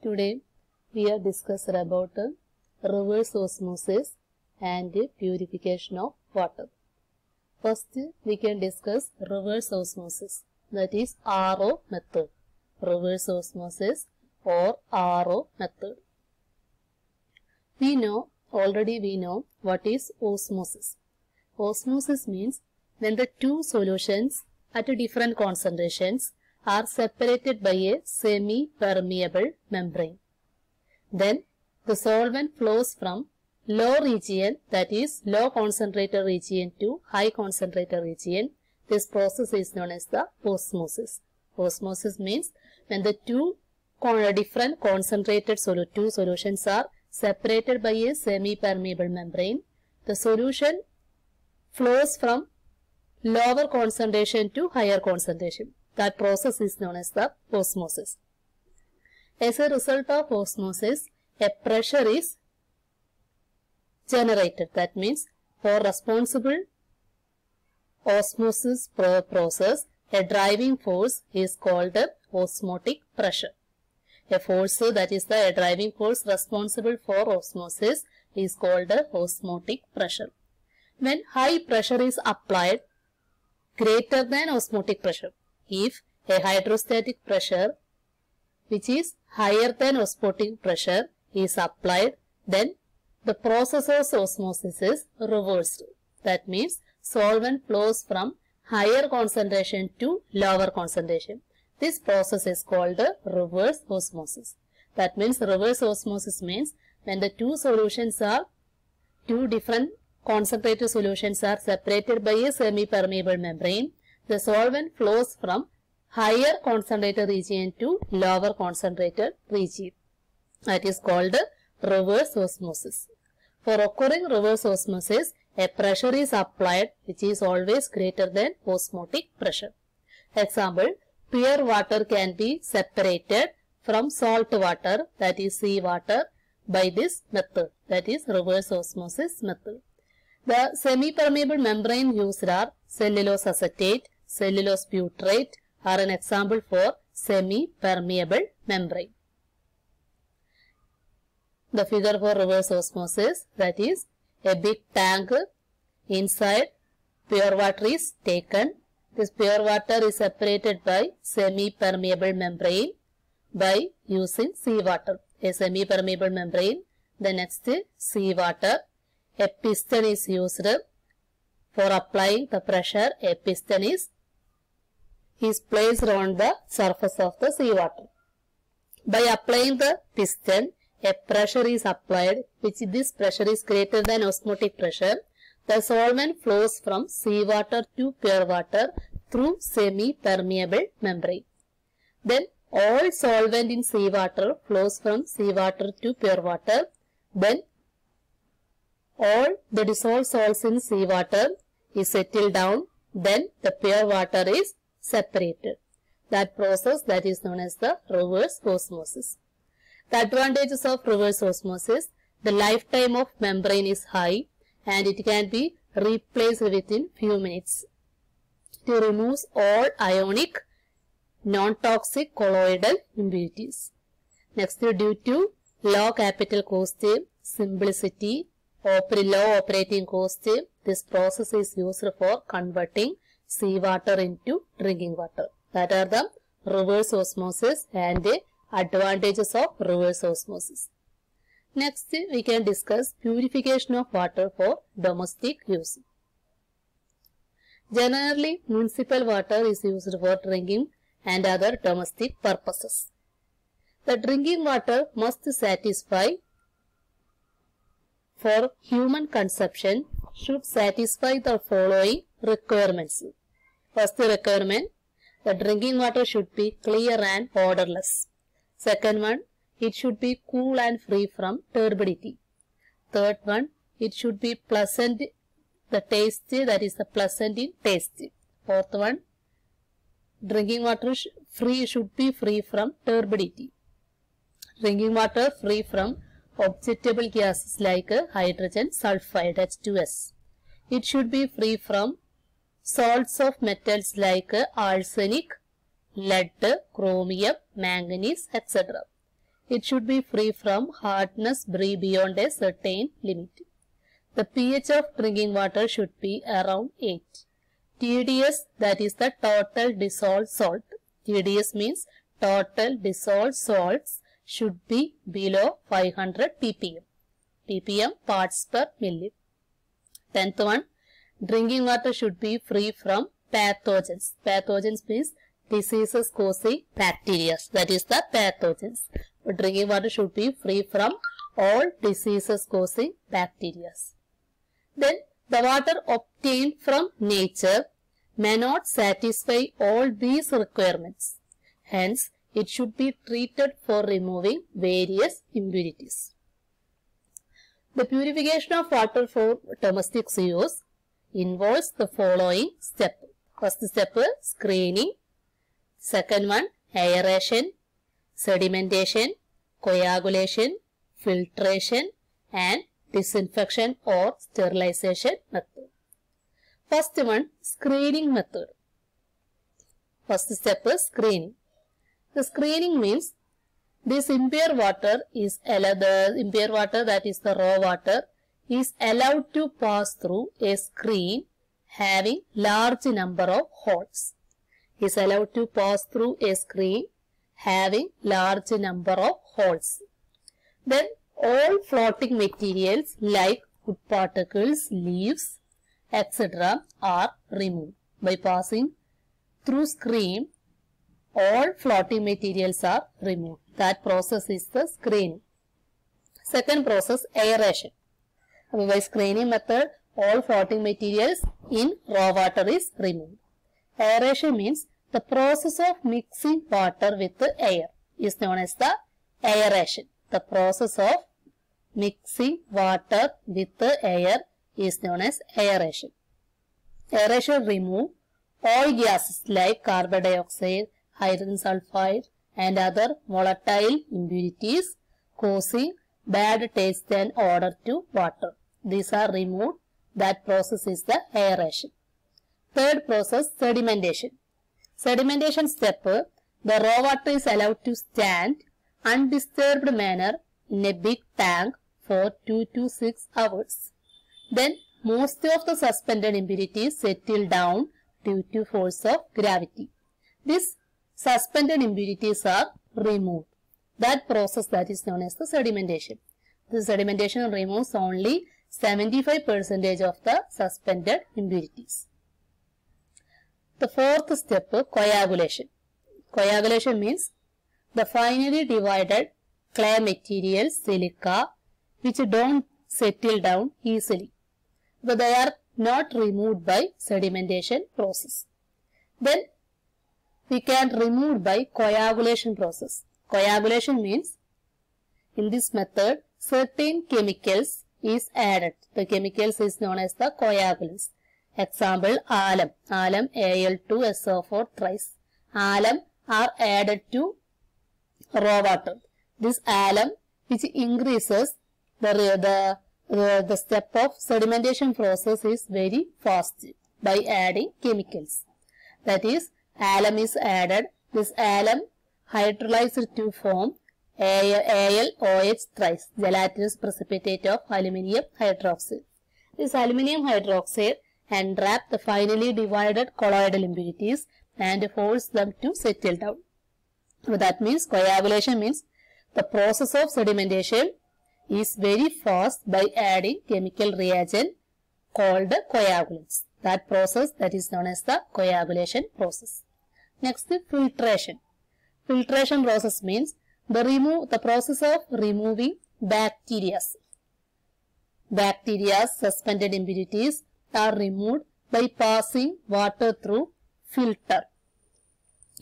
Today we are discussing about reverse osmosis and purification of water. First we can discuss reverse osmosis, that is RO method. Reverse osmosis or RO method. We know what is osmosis. Osmosis means when the two solutions at different concentrations are separated by a semi-permeable membrane. Then the solvent flows from low region, that is low concentrated region, to high concentrated region. This process is known as the osmosis. Osmosis means when the two different concentrated two solutions are separated by a semi-permeable membrane, the solution flows from lower concentration to higher concentration. That process is known as the osmosis. As a result of osmosis, a pressure is generated. That means for responsible osmosis process, a driving force is called osmotic pressure. A force, that is the driving force responsible for osmosis, is called osmotic pressure. When high pressure is applied greater than osmotic pressure, if a hydrostatic pressure which is higher than osmotic pressure is applied, then the process of osmosis is reversed. That means solvent flows from higher concentration to lower concentration. This process is called reverse osmosis. That means reverse osmosis means when the two different concentrated solutions are separated by a semi-permeable membrane, the solvent flows from higher concentrated region to lower concentrated region. That is called reverse osmosis. For occurring reverse osmosis, a pressure is applied which is always greater than osmotic pressure. Example, pure water can be separated from salt water, that is seawater, by this method, that is reverse osmosis method. The semi-permeable membrane used are cellulose acetate, cellulose butyrate are an example for semi-permeable membrane. The figure for reverse osmosis, that is a big tank, inside pure water is taken. This pure water is separated by semi-permeable membrane by using seawater. A semi-permeable membrane, the next seawater. A piston is used for applying the pressure. A piston is placed on the surface of the seawater. By applying the piston, a pressure is applied which this pressure is greater than osmotic pressure. The solvent flows from seawater to pure water through semi-permeable membrane. Then all solvent in seawater flows from seawater to pure water. Then all the dissolved salts in seawater is settled down. Then the pure water is separated. That process, that is known as the reverse osmosis. The advantages of reverse osmosis: the lifetime of membrane is high and it can be replaced within few minutes. It removes all ionic, non-toxic colloidal impurities. Next, due to low capital cost, simplicity, low operating cost, this process is used for converting seawater into drinking water. That are the reverse osmosis and the advantages of reverse osmosis. Next, we can discuss purification of water for domestic use. Generally, municipal water is used for drinking and other domestic purposes. The drinking water must satisfy for human consumption should satisfy the following requirements. First requirement, the drinking water should be clear and odorless. Second one, it should be cool and free from turbidity. Third one, it should be pleasant, the taste, that is the pleasant in taste. Fourth one, drinking water should be free from turbidity. Drinking water free from objectable gases like hydrogen sulfide H2S. It should be free from salts of metals like arsenic, lead, chromium, manganese, etc. it should be free from hardness beyond a certain limit. The pH of drinking water should be around 8. TDS, that is the total dissolved salt. TDS means total dissolved salts, should be below 500 ppm. ppm, parts per milli. 10th one, drinking water should be free from pathogens. Pathogens means diseases causing bacteria. That is the pathogens. Drinking water should be free from all diseases causing bacteria. Then the water obtained from nature may not satisfy all these requirements. Hence, it should be treated for removing various impurities. The purification of water for domestic use involves the following steps. First step, screening. Second one, aeration, sedimentation, coagulation, filtration and disinfection or sterilization method. First one, screening method. First step is screening. The screening means this impure water is allowed, the impure water, that is the raw water, is allowed to pass through a screen having large number of holes. Is allowed to pass through a screen having large number of holes. Then all floating materials like wood particles, leaves, etc. are removed. By passing through screen, all floating materials are removed. That process is the screening. Second process, aeration. By screening method, all floating materials in raw water is removed. Aeration means the process of mixing water with air is known as the aeration. The process of mixing water with air is known as aeration. Aeration removes all gases like carbon dioxide, hydrogen sulfide and other volatile impurities causing bad taste and odor to water. These are removed. That process is the aeration. Third process, sedimentation. Sedimentation step, the raw water is allowed to stand undisturbed manner in a big tank for 2 to 6 hours. Then most of the suspended impurities settle down due to force of gravity. These suspended impurities are removed. That process, that is known as the sedimentation. The sedimentation removes only 75% of the suspended impurities. The fourth step, coagulation. Coagulation means the finely divided clay materials, silica, which don't settle down easily, but they are not removed by sedimentation process. Then we can remove by coagulation process. Coagulation means in this method certain chemicals is added. The chemicals is known as the coagulants. Example, alum. Alum Al2SO4 thrice. Alum are added to raw water. This alum which increases the step of sedimentation process is very fast by adding chemicals. That is, alum is added. This alum hydrolyzed to form AlOH thrice, gelatinous precipitate of aluminium hydroxide. This aluminium hydroxide enwrap the finely divided colloidal impurities and force them to settle down. That means coagulation means the process of sedimentation is very fast by adding chemical reagent called coagulants. That process, that is known as the coagulation process. Next, filtration. Filtration process means the process of removing bacteria. Bacteria, suspended impurities are removed by passing water through filter.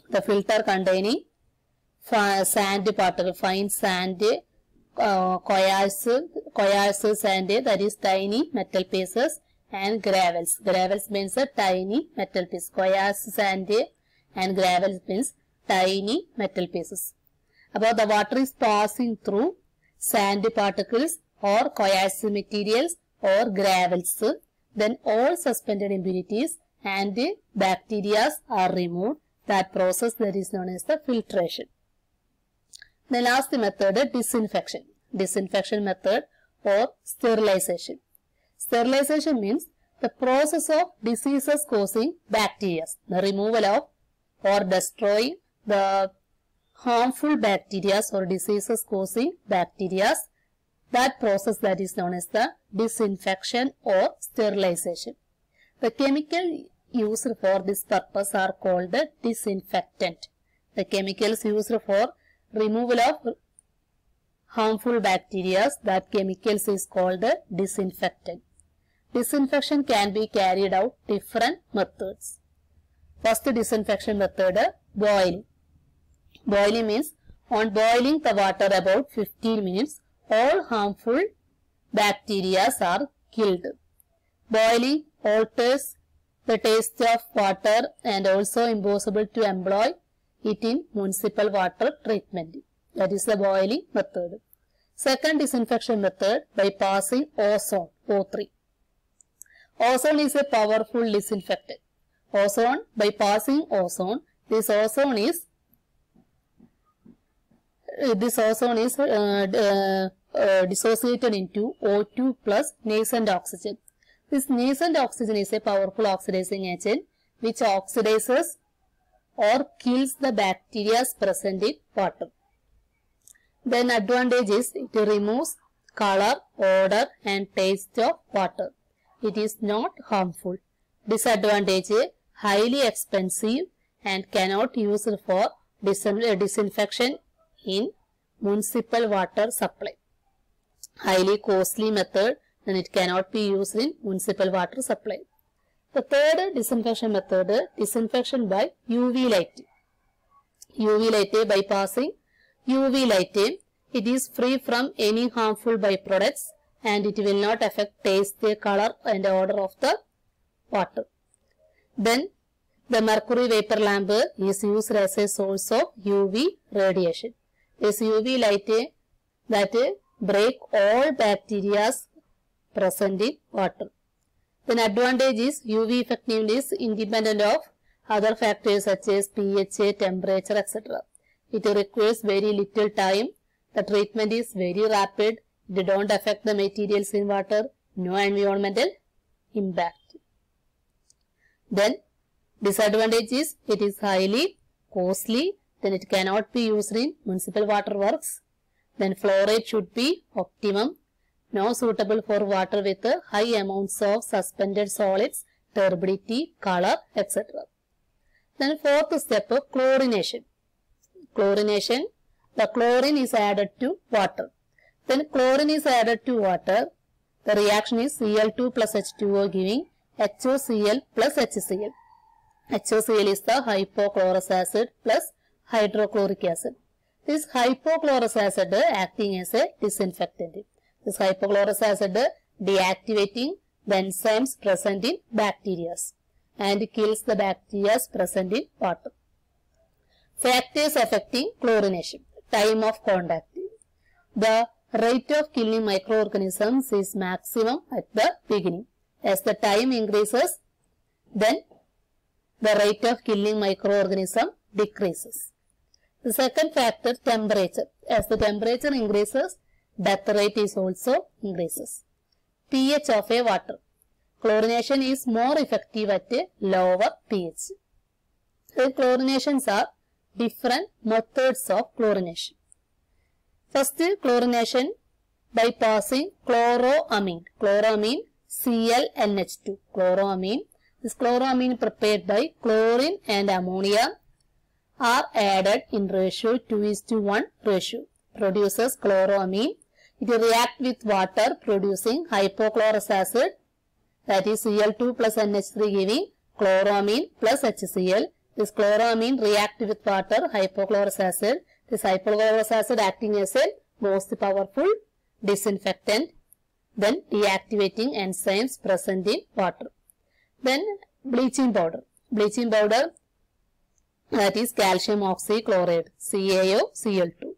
The filter containing sand particle, fine sand, coarse sand, that is tiny metal pieces, and gravels. Gravels means a tiny metal piece. Coarse sand and gravels means tiny metal pieces. About the water is passing through sand particles or coarse materials or gravels, then all suspended impurities and bacteria are removed. That process, that is known as the filtration. The last method, disinfection. Disinfection method or sterilization. Sterilization means the process of diseases causing bacteria. The removal of or destroying the harmful bacteria or diseases causing bacteria. That process that is known as the disinfection or sterilization. The chemical used for this purpose are called the disinfectant. The chemicals used for removal of harmful bacteria, that chemicals is called the disinfectant. Disinfection can be carried out different methods. First disinfection method, boiling. Boiling means on boiling the water about 15 minutes, all harmful bacteria are killed. Boiling alters the taste of water and also impossible to employ it in municipal water treatment. That is the boiling method. Second disinfection method, by passing ozone, O3. Ozone is a powerful disinfectant. Ozone, by passing ozone, this ozone is dissociated into O2 plus nascent oxygen. This nascent oxygen is a powerful oxidizing agent which oxidizes or kills the bacteria present in water. Then advantage is it removes color, odor and taste of water. It is not harmful. Disadvantage, highly expensive and cannot use for disinfection in municipal water supply. Highly costly method, and it cannot be used in municipal water supply. The third disinfection method, disinfection by UV light. UV light, by passing UV light, it is free from any harmful byproducts and it will not affect taste, color and odor of the water. Then the mercury vapor lamp is used as a source of UV radiation. This UV light that break all bacteria present in water. Then advantage is UV effectiveness independent of other factors such as pH, temperature, etc. It requires very little time. The treatment is very rapid. They don't affect the materials in water. No environmental impact. Then disadvantage is it is highly costly. Then it cannot be used in municipal water works. Then flow rate should be optimum. Not suitable for water with high amounts of suspended solids, turbidity, color, etc. Then fourth step, chlorination. Chlorination, the chlorine is added to water. Then chlorine is added to water. The reaction is Cl2 plus H2O giving HOCl plus HCl. HOCl is the hypochlorous acid plus hydrochloric acid. This hypochlorous acid acting as a disinfectant. This hypochlorous acid deactivating the enzymes present in bacteria and kills the bacteria present in water. Factors affecting chlorination. Time of contact. The rate of killing microorganisms is maximum at the beginning. As the time increases, then the rate of killing microorganism decreases. The second factor, temperature. As the temperature increases, death rate is also increases. pH of a water. Chlorination is more effective at a lower pH. So, chlorinations are different methods of chlorination. First, chlorination by passing chloroamine. Chloroamine ClNH2. Chloroamine. This chloroamine prepared by chlorine and ammonia are added in ratio 2:1 ratio. Produces chloroamine. It reacts with water producing hypochlorous acid, that is Cl2 plus NH3 giving chloramine plus HCl. This chloramine reacts with water, hypochlorous acid. This hypochlorous acid acting as a most powerful disinfectant. Then deactivating enzymes present in water. Then bleaching powder. Bleaching powder, that is calcium oxychloride, CaOCl2.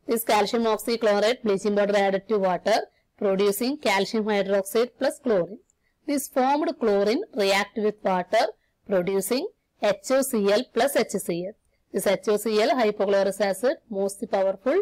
This calcium oxychloride bleaching powder added to water producing calcium hydroxide plus chlorine. This formed chlorine react with water producing HOCl plus HCl. This HOCl, hypochlorous acid, most powerful